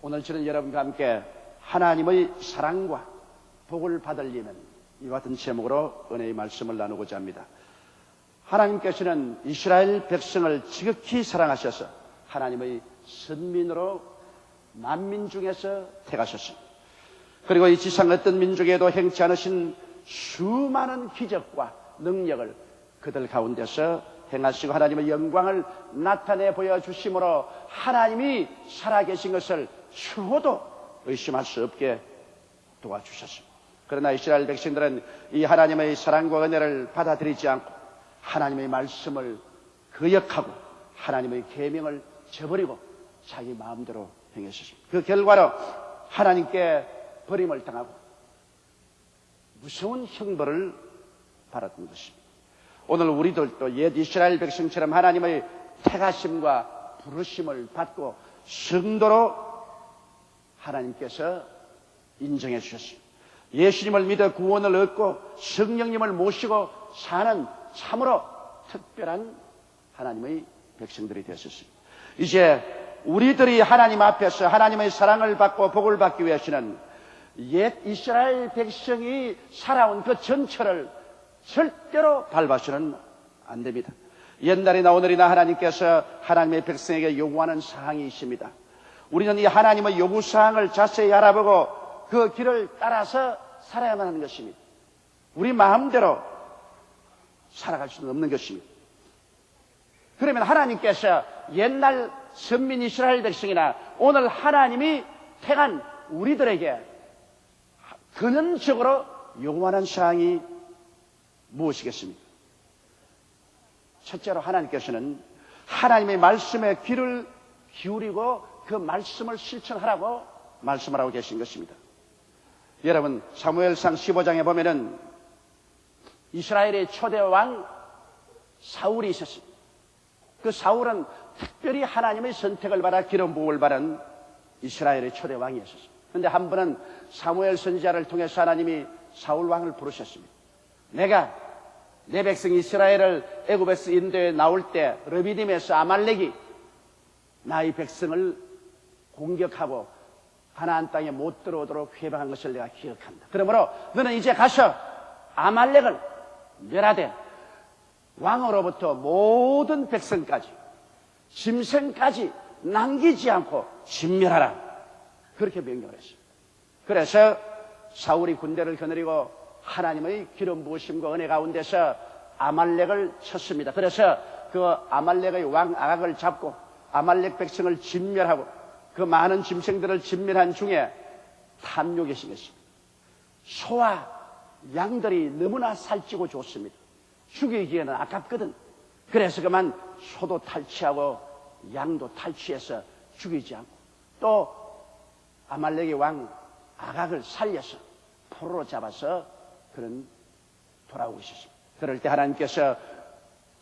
오늘 저는 여러분과 함께 하나님의 사랑과 복을 받으려면 이와 같은 제목으로 은혜의 말씀을 나누고자 합니다. 하나님께서는 이스라엘 백성을 지극히 사랑하셔서 하나님의 선민으로 만민 중에서 택하셨습니다. 그리고 이 지상 어떤 민족에도 행치 않으신 수많은 기적과 능력을 그들 가운데서 행하시고 하나님의 영광을 나타내 보여주심으로 하나님이 살아계신 것을 추호도 의심할 수 없게 도와주셨습니다. 그러나 이스라엘 백성들은 이 하나님의 사랑과 은혜를 받아들이지 않고 하나님의 말씀을 거역하고 하나님의 계명을 저버리고 자기 마음대로 행했습니다. 그 결과로 하나님께 버림을 당하고 무서운 형벌을 받았던 것입니다. 오늘 우리들도 옛 이스라엘 백성처럼 하나님의 택하심과 부르심을 받고 성도로 하나님께서 인정해 주셨습니다. 예수님을 믿어 구원을 얻고 성령님을 모시고 사는 참으로 특별한 하나님의 백성들이 되었습니다. 이제 우리들이 하나님 앞에서 하나님의 사랑을 받고 복을 받기 위해서는 옛 이스라엘 백성이 살아온 그 전철을 절대로 밟아서는 안 됩니다. 옛날이나 오늘이나 하나님께서 하나님의 백성에게 요구하는 사항이 있습니다. 우리는 이 하나님의 요구사항을 자세히 알아보고 그 길을 따라서 살아야만 하는 것입니다. 우리 마음대로 살아갈 수는 없는 것입니다. 그러면 하나님께서 옛날 선민 이스라엘 백성이나 오늘 하나님이 택한 우리들에게 근원적으로 요구하는 사항이 무엇이겠습니까? 첫째로 하나님께서는 하나님의 말씀에 귀를 기울이고 그 말씀을 실천하라고 말씀을 하고 계신 것입니다. 여러분, 사무엘상 15장에 보면은 이스라엘의 초대 왕 사울이 있었습니다. 그 사울은 특별히 하나님의 선택을 받아 기름 부음을 받은 이스라엘의 초대 왕이었습니다. 그런데 한 번은 사무엘 선지자를 통해서 하나님이 사울 왕을 부르셨습니다. 내가 내 백성 이스라엘을 애굽에서 인도에 나올 때 르비딤에서 아말렉이 나의 백성을 공격하고 가나안 땅에 못 들어오도록 회방한 것을 내가 기억한다. 그러므로 너는 이제 가서 아말렉을 멸하되 왕으로부터 모든 백성까지 짐승까지 남기지 않고 진멸하라. 그렇게 명령을 했어요. 그래서 사울이 군대를 거느리고 하나님의 기름 부으심과 은혜 가운데서 아말렉을 쳤습니다. 그래서 그 아말렉의 왕 아각을 잡고 아말렉 백성을 진멸하고 그 많은 짐승들을 진멸한 중에 탐욕이 심했습니다. 소와 양들이 너무나 살찌고 좋습니다. 죽이기에는 아깝거든. 그래서 그만 소도 탈취하고 양도 탈취해서 죽이지 않고 또 아말렉의 왕 아각을 살려서 포로로 잡아서 그는 돌아오고 있었습니다. 그럴 때 하나님께서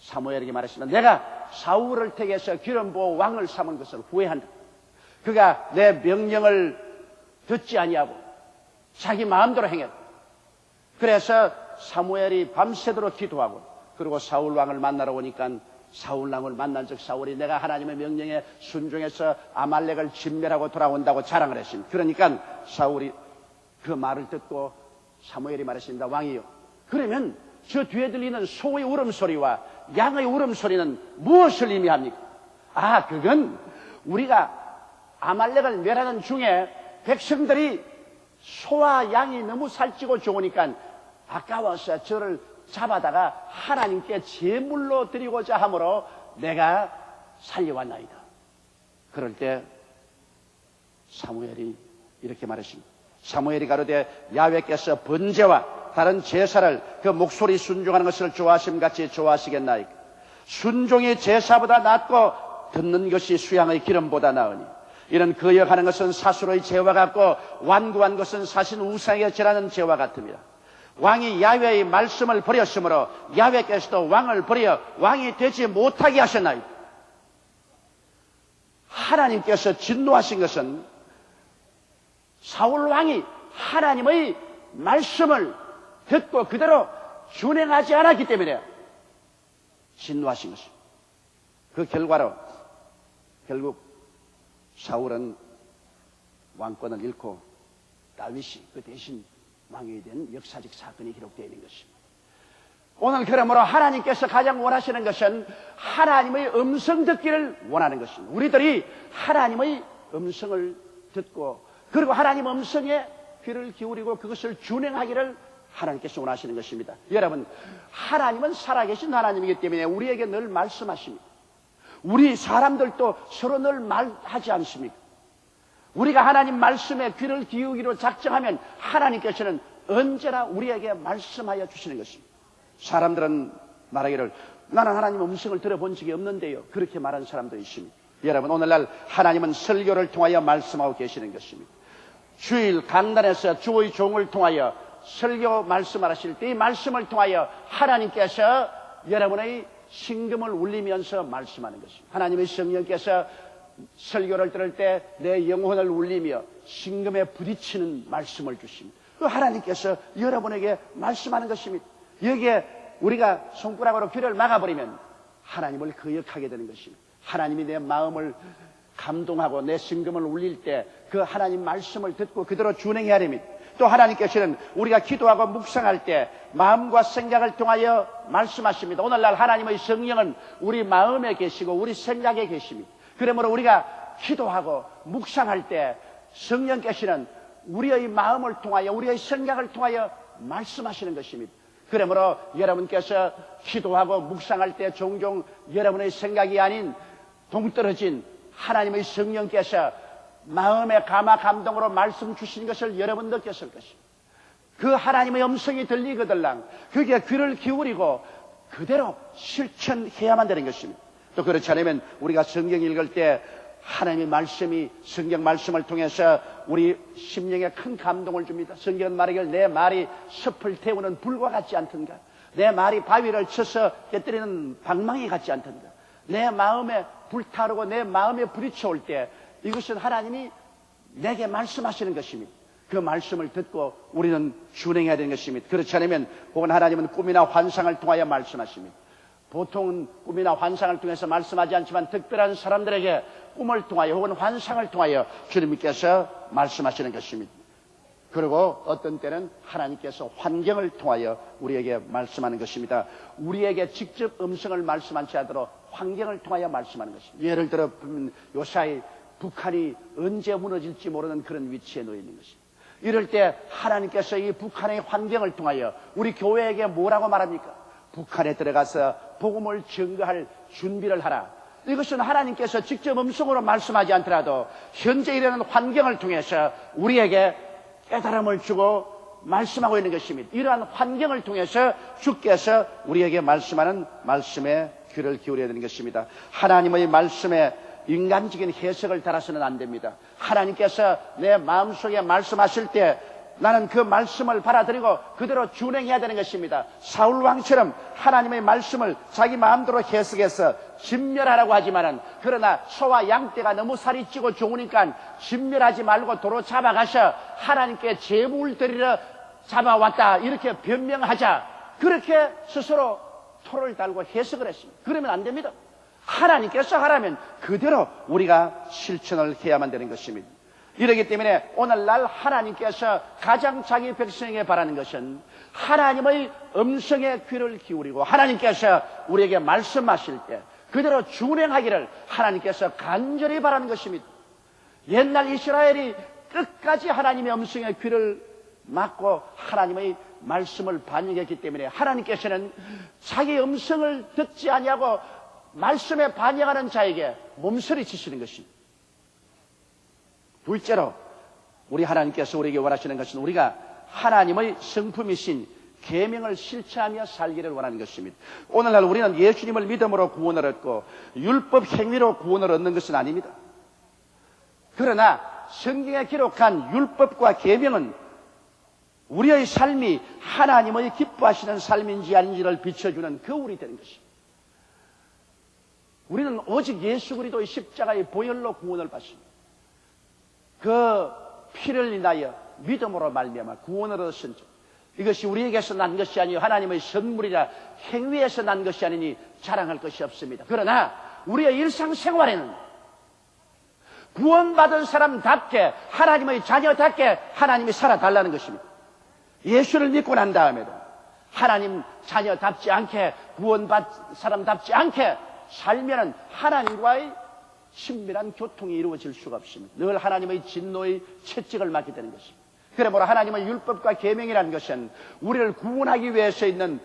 사무엘에게 말했습니다. 내가 사울을 택해서 기름 부어 왕을 삼은 것을 후회한다. 그가 내 명령을 듣지 아니하고 자기 마음대로 행했다. 그래서 사무엘이 밤새도록 기도하고 그리고 사울 왕을 만나러 오니까 사울 왕을 만난 즉 사울이 내가 하나님의 명령에 순종해서 아말렉을 진멸하고 돌아온다고 자랑을 했습니다. 그러니까 사울이 그 말을 듣고 사무엘이 말했습니다. 왕이요, 그러면 저 뒤에 들리는 소의 울음소리와 양의 울음소리는 무엇을 의미합니까? 아, 그건 우리가 아말렉을 멸하는 중에 백성들이 소와 양이 너무 살찌고 좋으니까 아까워서 저를 잡아다가 하나님께 제물로 드리고자 함으로 내가 살려왔나이다. 그럴 때 사무엘이 이렇게 말했습니다. 사무엘이 가로되 야훼께서 번제와 다른 제사를 그 목소리 순종하는 것을 좋아하심같이 좋아하시겠나이까? 순종이 제사보다 낫고 듣는 것이 수양의 기름보다 나으니 이는 거역하는 것은 사수로의 죄와 같고 완고한 것은 사신 우상에게 절하는 죄와 같습니다. 왕이 야훼의 말씀을 버렸으므로 야훼께서도 왕을 버려 왕이 되지 못하게 하셨나이다. 하나님께서 진노하신 것은 사울 왕이 하나님의 말씀을 듣고 그대로 준행하지 않았기 때문에 진노하신 것입니다. 그 결과로 결국 사울은 왕권을 잃고 다윗이 그 대신 왕이 된 역사적 사건이 기록되어 있는 것입니다. 오늘 그러므로 하나님께서 가장 원하시는 것은 하나님의 음성 듣기를 원하는 것입니다. 우리들이 하나님의 음성을 듣고 그리고 하나님 음성에 귀를 기울이고 그것을 준행하기를 하나님께서 원하시는 것입니다. 여러분, 하나님은 살아계신 하나님이기 때문에 우리에게 늘 말씀하십니다. 우리 사람들도 서로 늘 말하지 않습니까? 우리가 하나님 말씀에 귀를 기울이기로 작정하면 하나님께서는 언제나 우리에게 말씀하여 주시는 것입니다. 사람들은 말하기를 나는 하나님 음성을 들어본 적이 없는데요, 그렇게 말하는 사람도 있습니다. 여러분, 오늘날 하나님은 설교를 통하여 말씀하고 계시는 것입니다. 주일 강단에서 주의 종을 통하여 설교 말씀을 하실 때 이 말씀을 통하여 하나님께서 여러분의 심금을 울리면서 말씀하는 것입니다. 하나님의 성령께서 설교를 들을 때 내 영혼을 울리며 심금에 부딪히는 말씀을 주십니다. 그 하나님께서 여러분에게 말씀하는 것입니다. 여기에 우리가 손가락으로 귀를 막아버리면 하나님을 거역하게 되는 것입니다. 하나님이 내 마음을 감동하고 내 심금을 울릴 때 그 하나님 말씀을 듣고 그대로 준행해야 됩니다. 또 하나님께서는 우리가 기도하고 묵상할 때 마음과 생각을 통하여 말씀하십니다. 오늘날 하나님의 성령은 우리 마음에 계시고 우리 생각에 계십니다. 그러므로 우리가 기도하고 묵상할 때 성령께서는 우리의 마음을 통하여 우리의 생각을 통하여 말씀하시는 것입니다. 그러므로 여러분께서 기도하고 묵상할 때 종종 여러분의 생각이 아닌 동떨어진 하나님의 성령께서 마음의 감화 감동으로 말씀 주신 것을 여러분 느꼈을 것입니다. 그 하나님의 음성이 들리거들랑 그게 귀를 기울이고 그대로 실천해야만 되는 것입니다. 또 그렇지 않으면 우리가 성경 읽을 때 하나님의 말씀이 성경 말씀을 통해서 우리 심령에 큰 감동을 줍니다. 성경은 말하기를 내 말이 섭을 태우는 불과 같지 않던가, 내 말이 바위를 쳐서 깨뜨리는 방망이 같지 않던가, 내 마음에 불타오르고 내 마음에 부딪혀올 때 이것은 하나님이 내게 말씀하시는 것입니다. 그 말씀을 듣고 우리는 준행해야 되는 것입니다. 그렇지 않으면 혹은 하나님은 꿈이나 환상을 통하여 말씀하십니다. 보통은 꿈이나 환상을 통해서 말씀하지 않지만 특별한 사람들에게 꿈을 통하여 혹은 환상을 통하여 주님께서 말씀하시는 것입니다. 그리고 어떤 때는 하나님께서 환경을 통하여 우리에게 말씀하는 것입니다. 우리에게 직접 음성을 말씀하지 않도록 환경을 통하여 말씀하는 것입니다. 예를 들어 보면 요사이 북한이 언제 무너질지 모르는 그런 위치에 놓여 있는 것입니다. 이럴 때 하나님께서 이 북한의 환경을 통하여 우리 교회에게 뭐라고 말합니까? 북한에 들어가서 복음을 증거할 준비를 하라. 이것은 하나님께서 직접 음성으로 말씀하지 않더라도 현재 이러는 환경을 통해서 우리에게 깨달음을 주고 말씀하고 있는 것입니다. 이러한 환경을 통해서 주께서 우리에게 말씀하는 말씀에 귀를 기울여야 되는 것입니다. 하나님의 말씀에 인간적인 해석을 따라서는 안 됩니다. 하나님께서 내 마음속에 말씀하실 때 나는 그 말씀을 받아들이고 그대로 준행해야 되는 것입니다. 사울 왕처럼 하나님의 말씀을 자기 마음대로 해석해서 진멸하라고 하지만은, 그러나 소와 양떼가 너무 살이 찌고 좋으니까 진멸하지 말고 도로 잡아가셔 하나님께 제물 드리러 잡아왔다 이렇게 변명하자, 그렇게 스스로 토를 달고 해석을 했습니다. 그러면 안 됩니다. 하나님께서 하라면 그대로 우리가 실천을 해야만 되는 것입니다. 이러기 때문에 오늘날 하나님께서 가장 자기 백성에게 바라는 것은 하나님의 음성에 귀를 기울이고 하나님께서 우리에게 말씀하실 때 그대로 준행하기를 하나님께서 간절히 바라는 것입니다. 옛날 이스라엘이 끝까지 하나님의 음성에 귀를 막고 하나님의 말씀을 반영했기 때문에 하나님께서는 자기 음성을 듣지 아니하고 말씀에 반영하는 자에게 몸서리 치시는 것입니다. 둘째로 우리 하나님께서 우리에게 원하시는 것은 우리가 하나님의 성품이신 계명을 실천하며 살기를 원하는 것입니다. 오늘날 우리는 예수님을 믿음으로 구원을 얻고 율법 행위로 구원을 얻는 것은 아닙니다. 그러나 성경에 기록한 율법과 계명은 우리의 삶이 하나님의 기뻐하시는 삶인지 아닌지를 비춰주는 거울이 되는 것입니다. 우리는 오직 예수 그리스도의 십자가의 보혈로 구원을 받습니다. 그 피를 인하여 믿음으로 말미암아 구원을 얻으신 줄, 이것이 우리에게서 난 것이 아니요 하나님의 선물이라 행위에서 난 것이 아니니 자랑할 것이 없습니다. 그러나 우리의 일상생활에는 구원받은 사람답게, 하나님의 자녀답게 하나님이 살아달라는 것입니다. 예수를 믿고 난 다음에도 하나님 자녀답지 않게, 구원받은 사람답지 않게 살면은 하나님과의 친밀한 교통이 이루어질 수가 없습니다. 늘 하나님의 진노의 채찍을 맞게 되는 것입니다. 그러므로 하나님의 율법과 계명이라는 것은 우리를 구원하기 위해서 있는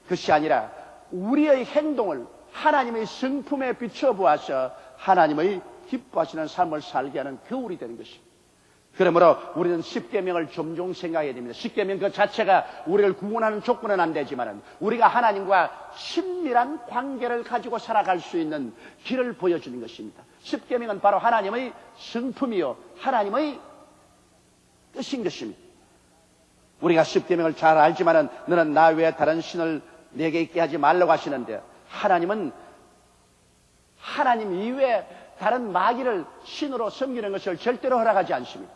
것이 아니라 우리의 행동을 하나님의 성품에 비춰보아서 하나님의 기뻐하시는 삶을 살게 하는 교훈이 되는 것입니다. 그러므로 우리는 십계명을 종종 생각해야 됩니다. 십계명 그 자체가 우리를 구원하는 조건은 안 되지만 우리가 하나님과 친밀한 관계를 가지고 살아갈 수 있는 길을 보여주는 것입니다. 십계명은 바로 하나님의 성품이요 하나님의 뜻인 것입니다. 우리가 십계명을 잘 알지만 너는 나 외에 다른 신을 내게 있게 하지 말라고 하시는데, 하나님은 하나님 이외에 다른 마귀를 신으로 섬기는 것을 절대로 허락하지 않습니다.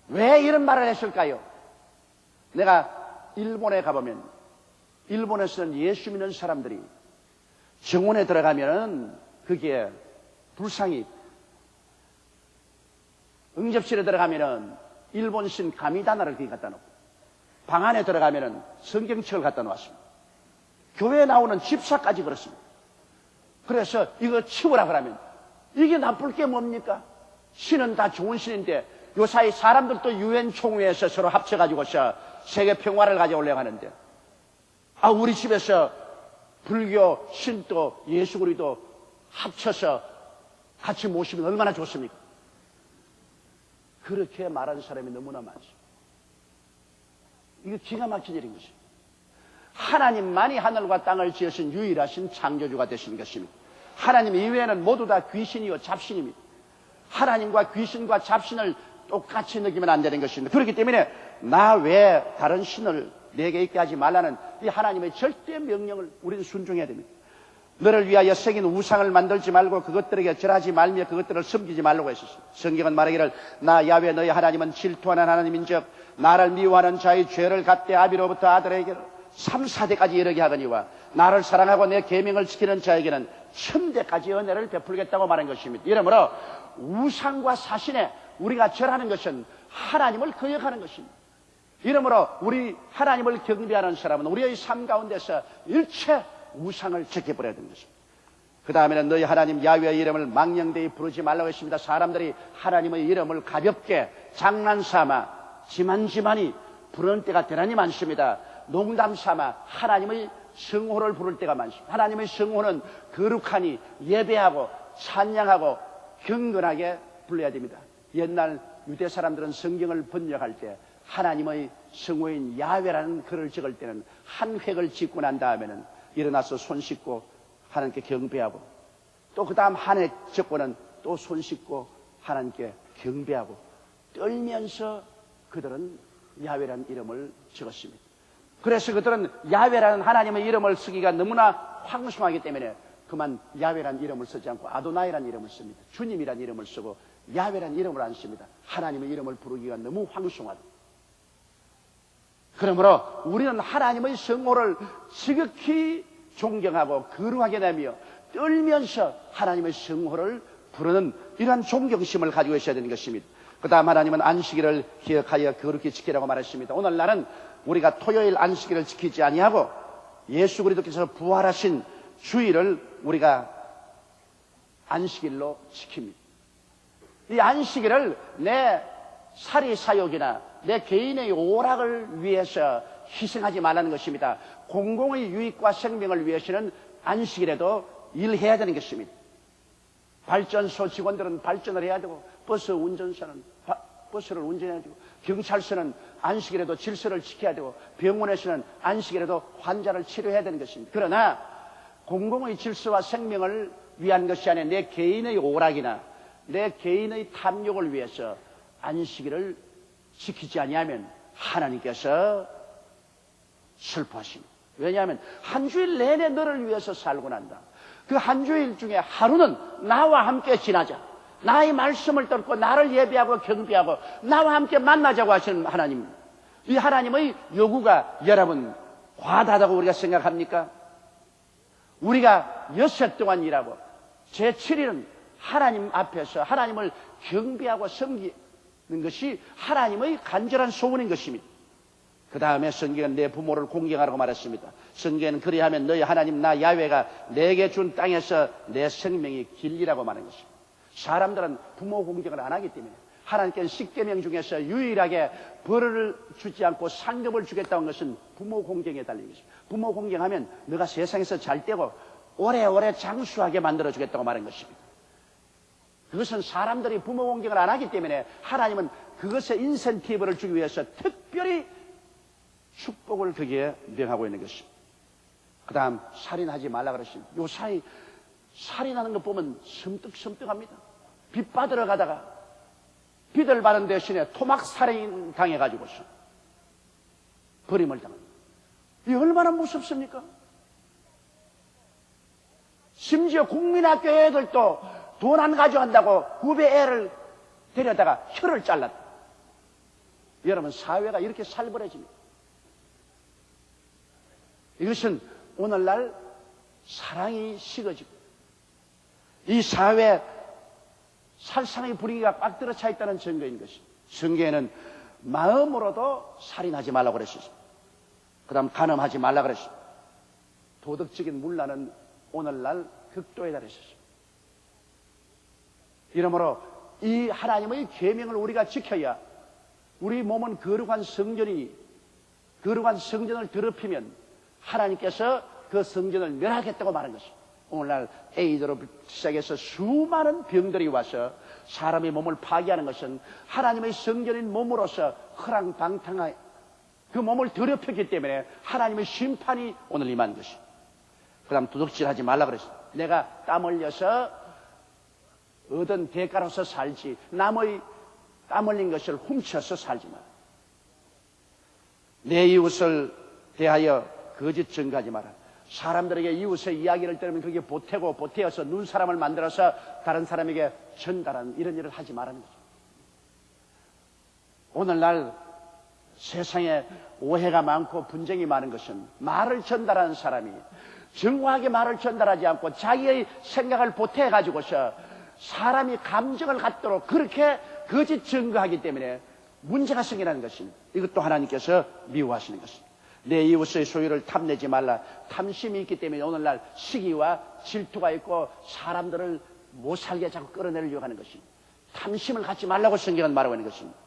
왜 이런 말을 했을까요? 내가 일본에 가보면 일본에서는 예수 믿는 사람들이 정원에 들어가면 그게 불상이, 응접실에 들어가면 일본신 가미다나를 거기 갖다 놓고, 방 안에 들어가면 성경책을 갖다 놓았습니다. 교회에 나오는 집사까지 그렇습니다. 그래서 이거 치우라 그러면 이게 나쁠 게 뭡니까? 신은 다 좋은 신인데 요사이 사람들도 유엔 총회에서 서로 합쳐가지고서 세계 평화를 가져오려고 하는데, 우리 집에서 불교, 신도, 예수그리도 합쳐서 같이 모시면 얼마나 좋습니까? 그렇게 말하는 사람이 너무나 많습니다. 이거 기가 막힌 일인 것입니다. 하나님만이 하늘과 땅을 지으신 유일하신 창조주가 되신 것입니다. 하나님 이외에는 모두 다 귀신이요 잡신입니다. 하나님과 귀신과 잡신을 똑같이 느끼면 안 되는 것입니다. 그렇기 때문에 나 외에 다른 신을 내게 있게 하지 말라는 이 하나님의 절대 명령을 우리는 순종해야 됩니다. 너를 위하여 새긴 우상을 만들지 말고 그것들에게 절하지 말며 그것들을 섬기지 말라고 했었습니다. 성경은 말하기를 나 야훼 너희 하나님은 질투하는 하나님인즉 나를 미워하는 자의 죄를 갓대 아비로부터 아들에게 3, 4대까지 이르게 하거니와 나를 사랑하고 내 계명을 지키는 자에게는 1000대까지 은혜를 베풀겠다고 말한 것입니다. 이러므로 우상과 사신에 우리가 절하는 것은 하나님을 거역하는 것입니다. 이러므로 우리 하나님을 경배하는 사람은 우리의 삶 가운데서 일체 우상을 제껴버려야 되는 것입니다. 그 다음에는 너희 하나님 야훼의 이름을 망령되이 부르지 말라고 했습니다. 사람들이 하나님의 이름을 가볍게 장난삼아 지만지만이 부르는 때가 대단히 많습니다. 농담삼아 하나님의 성호를 부를 때가 많습니다. 하나님의 성호는 거룩하니 예배하고 찬양하고 경건하게 불러야 됩니다. 옛날 유대 사람들은 성경을 번역할 때 하나님의 성호인 야훼라는 글을 적을 때는 한 획을 짓고 난 다음에는 일어나서 손 씻고 하나님께 경배하고, 또 그 다음 한 획 적고는 또 손 씻고 하나님께 경배하고 떨면서 그들은 야훼라는 이름을 적었습니다. 그래서 그들은 야훼라는 하나님의 이름을 쓰기가 너무나 황송하기 때문에 그만 야훼라는 이름을 쓰지 않고 아도나이라는 이름을 씁니다. 주님이라는 이름을 쓰고 야훼라는 이름을 안 씁니다. 하나님의 이름을 부르기가 너무 황송하다. 그러므로 우리는 하나님의 성호를 지극히 존경하고 거룩하게 내며 떨면서 하나님의 성호를 부르는 이러한 존경심을 가지고 있어야 되는 것입니다. 그 다음 하나님은 안식일을 기억하여 거룩히 지키라고 말했습니다. 오늘날은 우리가 토요일 안식일을 지키지 아니하고 예수 그리스도께서 부활하신 주일을 우리가 안식일로 지킵니다. 이 안식일을 내 사리사욕이나 내 개인의 오락을 위해서 희생하지 말라는 것입니다. 공공의 유익과 생명을 위해서는 안식일에도 일해야 되는 것입니다. 발전소 직원들은 발전을 해야 되고, 버스 운전사는 버스를 운전해야 되고, 경찰서는 안식일에도 질서를 지켜야 되고, 병원에서는 안식일에도 환자를 치료해야 되는 것입니다. 그러나 공공의 질서와 생명을 위한 것이 아니라 내 개인의 오락이나 내 개인의 탐욕을 위해서 안식일을 지키지 아니하면 하나님께서 슬퍼하십니다. 왜냐하면 한 주일 내내 너를 위해서 살고 난다. 그 한 주일 중에 하루는 나와 함께 지나자. 나의 말씀을 듣고 나를 예배하고 경배하고 나와 함께 만나자고 하시는 하나님. 이 하나님의 요구가 여러분 과다하다고 우리가 생각합니까? 우리가 6해 동안 일하고 제7일은 하나님 앞에서 하나님을 경배하고 섬기는 것이 하나님의 간절한 소원인 것입니다. 그 다음에 성경은 내 부모를 공경하라고 말했습니다. 성경은 그리하면 너희 하나님 나 야훼가 내게 준 땅에서 내 생명이 길리라고 말하는 것입니다. 사람들은 부모 공경을 안 하기 때문에 하나님께서 십계명 중에서 유일하게 벌을 주지 않고 상급을 주겠다는 것은 부모 공경에 달린 것입니다. 부모 공경하면 너가 세상에서 잘 되고 오래오래 장수하게 만들어주겠다고 말한 것입니다. 그것은 사람들이 부모 공경을 안 하기 때문에 하나님은 그것에 인센티브를 주기 위해서 특별히 축복을 거기에 명하고 있는 것입니다. 그 다음 살인하지 말라 그러십니다. 요 사이 살인하는 것 보면 섬뜩섬뜩합니다. 빚 받으러 가다가 빚을 받은 대신에 토막 살인 당해가지고서 버림을 당합니다. 이 얼마나 무섭습니까? 심지어 국민학교 애들도 돈 안 가져간다고 후배 애를 데려다가 혀를 잘랐다. 여러분, 사회가 이렇게 살벌해집니다. 이것은 오늘날 사랑이 식어지고 이 사회 살상의 분위기가 꽉 들어차 있다는 증거인 것입니다. 성경에는 마음으로도 살인하지 말라고 그랬습니다. 그 다음 간음하지 말라고 그랬습니다. 도덕적인 문란은 오늘날 극도에 달했습니다. 이러므로 이 하나님의 계명을 우리가 지켜야 우리 몸은 거룩한 성전이니 거룩한 성전을 더럽히면 하나님께서 그 성전을 멸하겠다고 말한 것입니다. 오늘날 에이드로 시작해서 수많은 병들이 와서 사람의 몸을 파괴하는 것은 하나님의 성전인 몸으로서 허랑방탕한 그 몸을 더럽혔기 때문에 하나님의 심판이 오늘 임한 것입니다. 그 다음 도둑질하지 말라 그랬습니다. 내가 땀 흘려서 얻은 대가로서 살지 남의 땀 흘린 것을 훔쳐서 살지 마라. 내 이웃을 대하여 거짓 증거하지 마라. 사람들에게 이웃의 이야기를 들으면 그게 보태어서 눈사람을 만들어서 다른 사람에게 전달하는 이런 일을 하지 말라는 거죠. 오늘날 세상에 오해가 많고 분쟁이 많은 것은 말을 전달하는 사람이 정확하게 말을 전달하지 않고 자기의 생각을 보태가지고서 사람이 감정을 갖도록 그렇게 거짓 증거하기 때문에 문제가 생기는 것입니다. 이것도 하나님께서 미워하시는 것입니다. 내 이웃의 소유를 탐내지 말라. 탐심이 있기 때문에 오늘날 시기와 질투가 있고 사람들을 못 살게 자꾸 끌어내려고 하는 것입니다. 탐심을 갖지 말라고 성경은 말하고 있는 것입니다.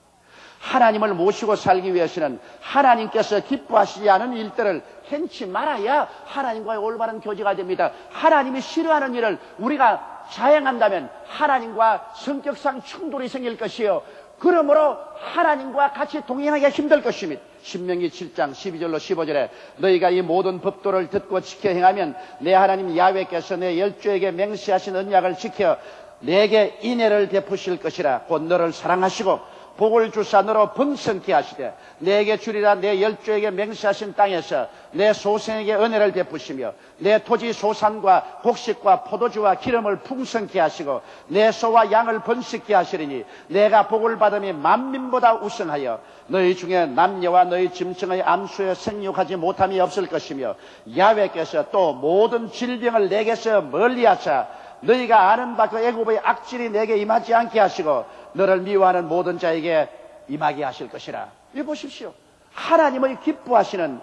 하나님을 모시고 살기 위해서는 하나님께서 기뻐하시지 않은 일들을 행치 말아야 하나님과의 올바른 교제가 됩니다. 하나님이 싫어하는 일을 우리가 자행한다면 하나님과 성격상 충돌이 생길 것이요, 그러므로 하나님과 같이 동행하기가 힘들 것입니다. 신명기 7장 12절로 15절에 너희가 이 모든 법도를 듣고 지켜 행하면 내 하나님 야훼께서 내 열조에게 맹세하신 언약을 지켜 내게 인애를 베푸실 것이라. 곧 너를 사랑하시고 복을 주사 너로 번성케 하시되 내게 주리라. 내 열조에게 맹세하신 땅에서 내 소생에게 은혜를 베푸시며 내 토지 소산과 곡식과 포도주와 기름을 풍성케 하시고 내 소와 양을 번식케 하시리니 내가 복을 받음이 만민보다 우선하여 너희 중에 남녀와 너희 짐승의 암수에 생육하지 못함이 없을 것이며 야훼께서 또 모든 질병을 내게서 멀리하사 너희가 아는 바 그 애굽의 악질이 내게 임하지 않게 하시고 너를 미워하는 모든 자에게 임하게 하실 것이라. 이거 보십시오. 하나님의 기뻐하시는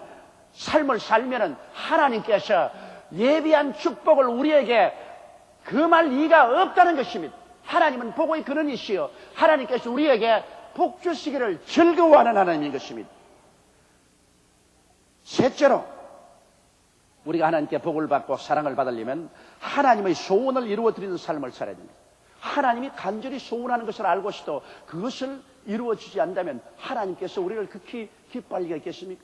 삶을 살면은 하나님께서 예비한 축복을 우리에게 금할 리가 없다는 것입니다. 하나님은 복의 근원이시여 하나님께서 우리에게 복 주시기를 즐거워하는 하나님인 것입니다. 셋째로 우리가 하나님께 복을 받고 사랑을 받으려면 하나님의 소원을 이루어드리는 삶을 살아야 됩니다. 하나님이 간절히 소원하는 것을 알고서도 그것을 이루어지지 않는다면 하나님께서 우리를 극히 기뻐할 리가 있겠습니까?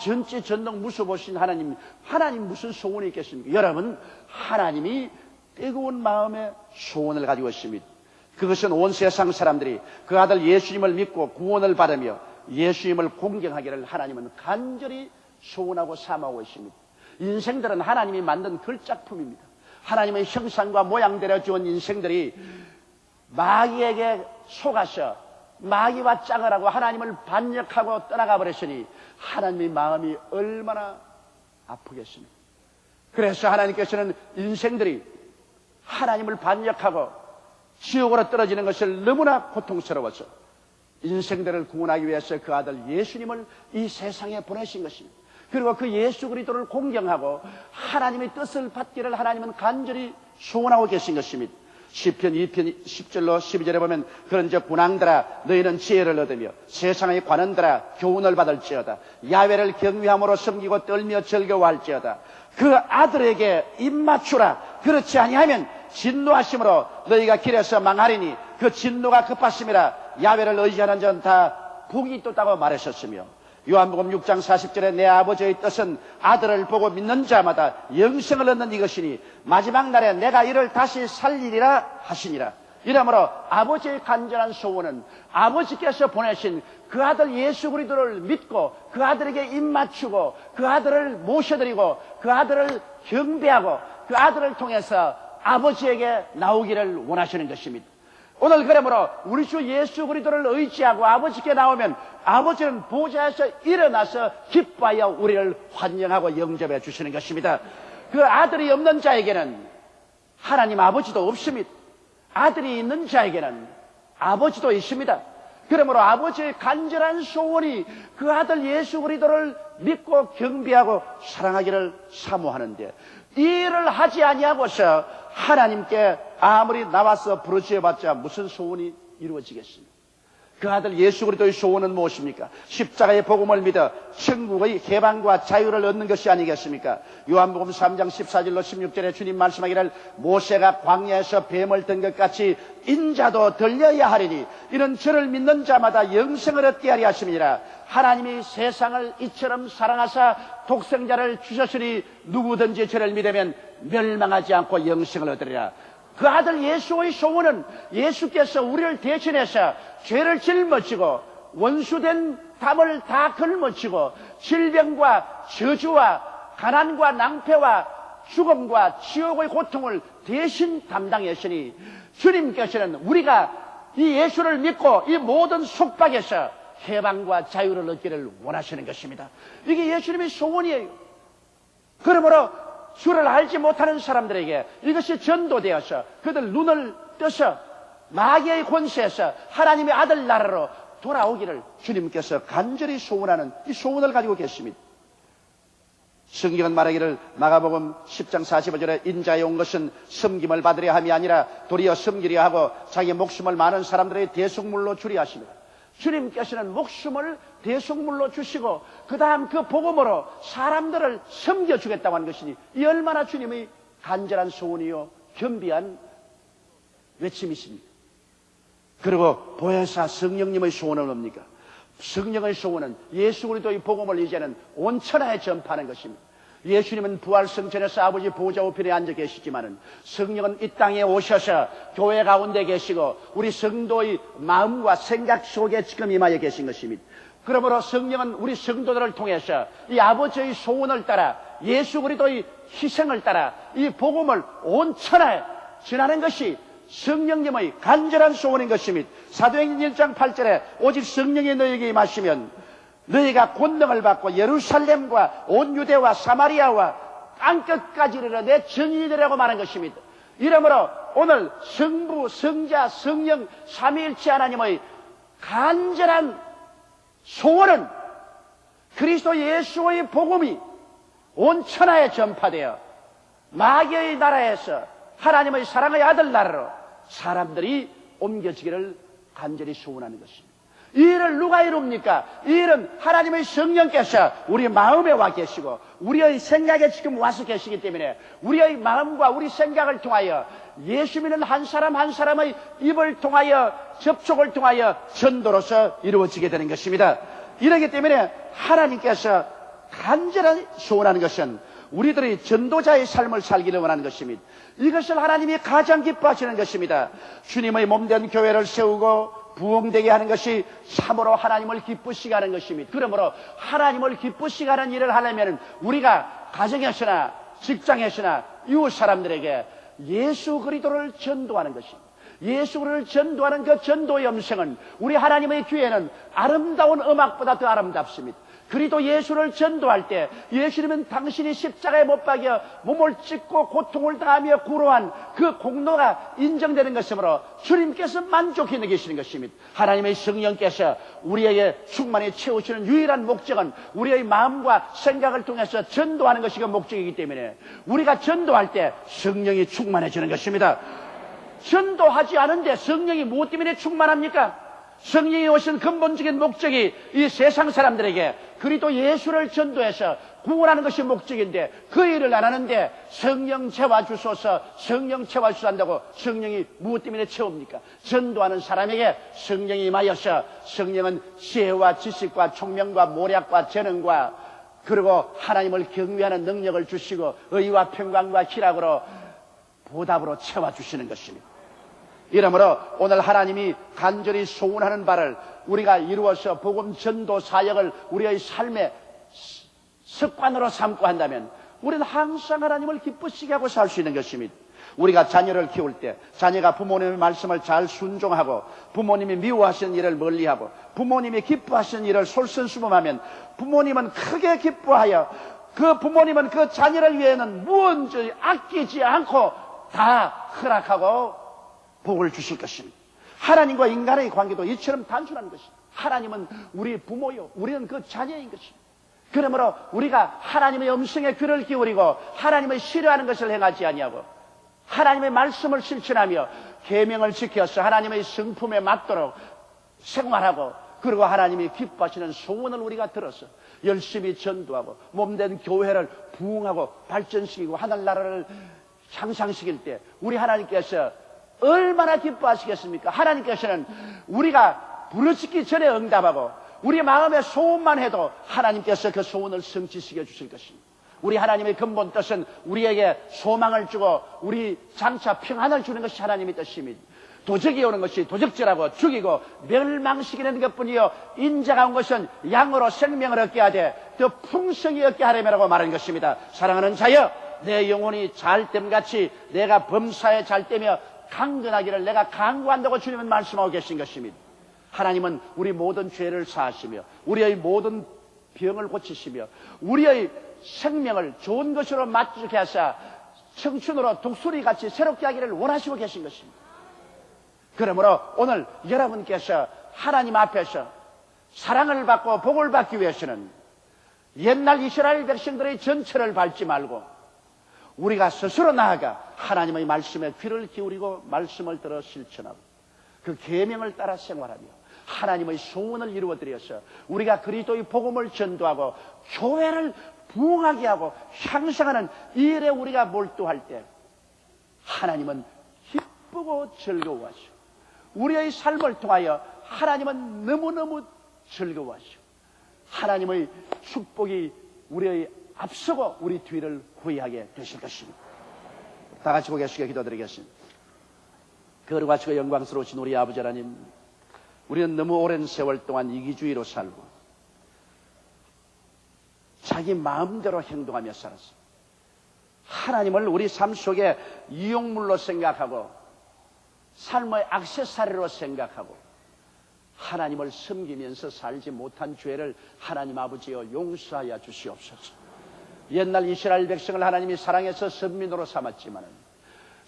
전체 전능 무서보신 하나님 무슨 소원이 있겠습니까? 여러분, 하나님이 뜨거운 마음의 소원을 가지고 있습니다. 그것은 온 세상 사람들이 그 아들 예수님을 믿고 구원을 받으며 예수님을 공경하기를 하나님은 간절히 소원하고 사모하고 있습니다. 인생들은 하나님이 만든 걸작품입니다. 하나님의 형상과 모양대로 지은 인생들이 마귀에게 속아서 마귀와 짝을 하고 하나님을 반역하고 떠나가 버렸으니 하나님의 마음이 얼마나 아프겠습니까? 그래서 하나님께서는 인생들이 하나님을 반역하고 지옥으로 떨어지는 것을 너무나 고통스러워서 인생들을 구원하기 위해서 그 아들 예수님을 이 세상에 보내신 것입니다. 그리고 그 예수 그리스도를 공경하고 하나님의 뜻을 받기를 하나님은 간절히 소원하고 계신 것입니다. 시편 2편 10절로 12절에 보면 그런즉 군왕들아 너희는 지혜를 얻으며 세상의 관원들아 교훈을 받을지어다. 야훼를 경외함으로 섬기고 떨며 즐거워할지어다. 그 아들에게 입맞추라. 그렇지 아니하면 진노하심으로 너희가 길에서 망하리니 그 진노가 급하심이라. 야훼를 의지하는 자는 다 복이 있다고 말하셨으며 요한복음 6장 40절에 내 아버지의 뜻은 아들을 보고 믿는 자마다 영생을 얻는 이것이니 마지막 날에 내가 이를 다시 살리리라 하시니라. 이러므로 아버지의 간절한 소원은 아버지께서 보내신 그 아들 예수 그리스도를 믿고 그 아들에게 입맞추고 그 아들을 모셔드리고 그 아들을 경배하고 그 아들을 통해서 아버지에게 나오기를 원하시는 것입니다. 오늘 그러므로 우리 주 예수 그리스도를 의지하고 아버지께 나오면 아버지는 보좌에서 일어나서 기뻐하여 우리를 환영하고 영접해 주시는 것입니다. 그 아들이 없는 자에게는 하나님 아버지도 없습니다. 아들이 있는 자에게는 아버지도 있습니다. 그러므로 아버지의 간절한 소원이 그 아들 예수 그리스도를 믿고 경배하고 사랑하기를 사모하는데 이 일을 하지 아니하고서 하나님께 아무리 나와서 부르짖어봤자 무슨 소원이 이루어지겠습니까? 그 아들 예수 그리스도의 소원은 무엇입니까? 십자가의 복음을 믿어 천국의 해방과 자유를 얻는 것이 아니겠습니까? 요한복음 3장 14절로 16절에 주님 말씀하기를 모세가 광야에서 뱀을 든 것 같이 인자도 들려야 하리니 이는 저를 믿는 자마다 영생을 얻게 하리 하심이니라. 하나님이 세상을 이처럼 사랑하사 독생자를 주셨으니 누구든지 저를 믿으면 멸망하지 않고 영생을 얻으리라. 그 아들 예수의 소원은 예수께서 우리를 대신해서 죄를 짊어지고 원수된 담을 다 걸머치고 질병과 저주와 가난과 낭패와 죽음과 지옥의 고통을 대신 담당했으니 주님께서는 우리가 이 예수를 믿고 이 모든 속박에서 해방과 자유를 얻기를 원하시는 것입니다. 이게 예수님의 소원이에요. 그러므로 주를 알지 못하는 사람들에게 이것이 전도되어서 그들 눈을 떠서 마귀의 권세에서 하나님의 아들 나라로 돌아오기를 주님께서 간절히 소원하는 이 소원을 가지고 계십니다. 성경은 말하기를 마가복음 10장 45절에 인자에 온 것은 섬김을 받으려 함이 아니라 도리어 섬기려 하고 자기 목숨을 많은 사람들의 대속물로 주리 하십니다. 주님께서는 목숨을 대속물로 주시고 그 다음 그 복음으로 사람들을 섬겨주겠다고 하는 것이니 이 얼마나 주님의 간절한 소원이요 겸비한 외침이십니까? 그리고 보혜사 성령님의 소원은 뭡니까? 성령의 소원은 예수 그리스도의 복음을 이제는 온 천하에 전파하는 것입니다. 예수님은 부활승천에서 아버지 보좌 우편에 앉아 계시지만은 성령은 이 땅에 오셔서 교회 가운데 계시고 우리 성도의 마음과 생각 속에 지금 임하여 계신 것입니다. 그러므로 성령은 우리 성도들을 통해서 이 아버지의 소원을 따라 예수 그리스도의 희생을 따라 이 복음을 온 천하에 전하는 것이 성령님의 간절한 소원인 것입니다. 사도행전 1장 8절에 오직 성령이 너희에게 임하시면 너희가 권능을 받고 예루살렘과 온 유대와 사마리아와 땅끝까지 이르러 내 증인이 되라고 말한 것입니다. 이러므로 오늘 성부, 성자, 성령 삼위일체 하나님의 간절한 소원은 그리스도 예수의 복음이 온 천하에 전파되어 마귀의 나라에서 하나님의 사랑의 아들 나라로 사람들이 옮겨지기를 간절히 소원하는 것입니다. 이 일을 누가 이룹니까? 이 일은 하나님의 성령께서 우리 마음에 와 계시고 우리의 생각에 지금 와서 계시기 때문에 우리의 마음과 우리 생각을 통하여 예수 믿는 한 사람 한 사람의 입을 통하여 접촉을 통하여 전도로서 이루어지게 되는 것입니다. 이러기 때문에 하나님께서 간절히 소원하는 것은 우리들이 전도자의 삶을 살기를 원하는 것입니다. 이것을 하나님이 가장 기뻐하시는 것입니다. 주님의 몸된 교회를 세우고 부흥되게 하는 것이 참으로 하나님을 기쁘시게 하는 것입니다. 그러므로 하나님을 기쁘시게 하는 일을 하려면 우리가 가정에서나 직장에서나 이웃 사람들에게 예수 그리스도를 전도하는 것입니다. 예수 그리스도를 전도하는 그 전도의 음성은 우리 하나님의 귀에는 아름다운 음악보다 더 아름답습니다. 그리스도 예수를 전도할 때 예수님은 당신이 십자가에 못 박여 몸을 찢고 고통을 당하며 구로한 그 공로가 인정되는 것이므로 주님께서 만족해 계시는 것입니다. 하나님의 성령께서 우리에게 충만히 채우시는 유일한 목적은 우리의 마음과 생각을 통해서 전도하는 것이 그 목적이기 때문에 우리가 전도할 때 성령이 충만해지는 것입니다. 전도하지 않은데 성령이 무엇 때문에 충만합니까? 성령이 오신 근본적인 목적이 이 세상 사람들에게 그리스도 예수를 전도해서 구원하는 것이 목적인데 그 일을 안 하는데 성령 채워주소서, 성령 채워주소서 한다고 성령이 무엇 때문에 채웁니까? 전도하는 사람에게 성령이 임하여서 성령은 지혜와 지식과 총명과 모략과 재능과 그리고 하나님을 경외하는 능력을 주시고 의와 평강과 희락으로 보답으로 채워주시는 것입니다. 이러므로 오늘 하나님이 간절히 소원하는 바를 우리가 이루어서 복음 전도 사역을 우리의 삶의 습관으로 삼고 한다면 우리는 항상 하나님을 기쁘시게 하고 살 수 있는 것입니다. 우리가 자녀를 키울 때 자녀가 부모님의 말씀을 잘 순종하고 부모님이 미워하시는 일을 멀리하고 부모님이 기뻐하시는 일을 솔선수범하면 부모님은 크게 기뻐하여 그 부모님은 그 자녀를 위해서는 무언지 아끼지 않고 다 허락하고 복을 주실 것입니다. 하나님과 인간의 관계도 이처럼 단순한 것입니다. 하나님은 우리 부모요, 우리는 그 자녀인 것입니다. 그러므로 우리가 하나님의 음성에 귀를 기울이고 하나님의 싫어하는 것을 행하지 아니하고 하나님의 말씀을 실천하며 계명을 지켜서 하나님의 성품에 맞도록 생활하고 그리고 하나님이 기뻐하시는 소원을 우리가 들어서 열심히 전도하고 몸된 교회를 부흥하고 발전시키고 하늘나라를 향상시킬 때 우리 하나님께서 얼마나 기뻐하시겠습니까? 하나님께서는 우리가 부르짖기 전에 응답하고 우리 마음의 소원만 해도 하나님께서 그 소원을 성취시켜 주실 것입니다. 우리 하나님의 근본 뜻은 우리에게 소망을 주고 우리 장차 평안을 주는 것이 하나님의 뜻입니다. 도적이 오는 것이 도적질하고 죽이고 멸망시키는 것뿐이요 인자가 온 것은 양으로 생명을 얻게 하되 더 풍성히 얻게 하려고 말한 것입니다. 사랑하는 자여, 내 영혼이 잘됨같이 내가 범사에 잘되며 강건하기를 내가 강구한다고 주님은 말씀하고 계신 것입니다. 하나님은 우리 모든 죄를 사하시며 우리의 모든 병을 고치시며 우리의 생명을 좋은 것으로 맞추게 하사 청춘으로 독수리같이 새롭게 하기를 원하시고 계신 것입니다. 그러므로 오늘 여러분께서 하나님 앞에서 사랑을 받고 복을 받기 위해서는 옛날 이스라엘 백성들의 전철을 밟지 말고 우리가 스스로 나아가 하나님의 말씀에 귀를 기울이고 말씀을 들어 실천하고 그 계명을 따라 생활하며 하나님의 소원을 이루어드려서 우리가 그리스도의 복음을 전도하고 교회를 부흥하게 하고 향상하는 이 일에 우리가 몰두할 때 하나님은 기쁘고 즐거워하시고 우리의 삶을 통하여 하나님은 너무너무 즐거워하시고 하나님의 축복이 우리의 앞서고 우리 뒤를 후회하게 되실 것입니다. 다 같이 고개 숙여 기도드리겠습니다. 거룩하시고 영광스러우신 우리 아버지 하나님, 우리는 너무 오랜 세월 동안 이기주의로 살고 자기 마음대로 행동하며 살았습니다. 하나님을 우리 삶 속에 이용물로 생각하고 삶의 액세서리로 생각하고 하나님을 섬기면서 살지 못한 죄를 하나님 아버지여 용서하여 주시옵소서. 옛날 이스라엘 백성을 하나님이 사랑해서 선민으로 삼았지만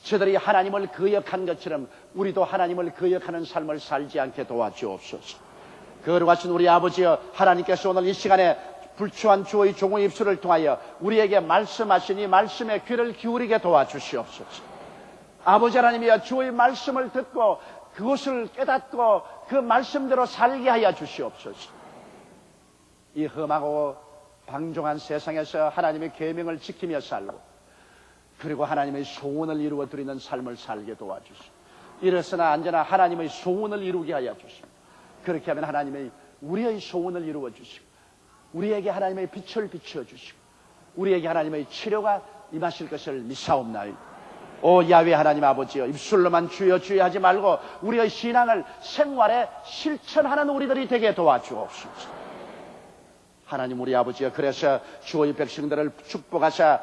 저들이 하나님을 거역한 것처럼 우리도 하나님을 거역하는 삶을 살지 않게 도와주옵소서. 거룩하신 우리 아버지여, 하나님께서 오늘 이 시간에 불추한 주의 종의 입술을 통하여 우리에게 말씀하시니 말씀에 귀를 기울이게 도와주시옵소서. 아버지 하나님이여, 주의 말씀을 듣고 그것을 깨닫고 그 말씀대로 살게 하여 주시옵소서. 이 험하고 방종한 세상에서 하나님의 계명을 지키며 살고 그리고 하나님의 소원을 이루어 드리는 삶을 살게 도와주시고 이래서나 언제나 하나님의 소원을 이루게 하여 주시고 그렇게 하면 하나님의 우리의 소원을 이루어 주시고 우리에게 하나님의 빛을 비추어 주시고 우리에게 하나님의 치료가 임하실 것을 믿사옵나이다. 오 야훼 하나님 아버지여, 입술로만 주여 주여 하지 말고 우리의 신앙을 생활에 실천하는 우리들이 되게 도와주옵소서. 하나님 우리 아버지여, 그래서 주의 백성들을 축복하사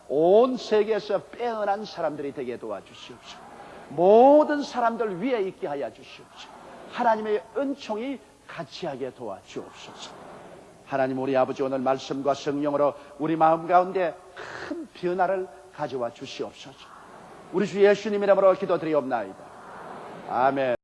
온 세계에서 빼어난 사람들이 되게 도와주시옵소서. 모든 사람들 위에 있게 하여 주시옵소서. 하나님의 은총이 같이 하게 도와주옵소서. 하나님 우리 아버지 오늘 말씀과 성령으로 우리 마음 가운데 큰 변화를 가져와 주시옵소서. 우리 주 예수님 이름으로 기도드리옵나이다. 아멘.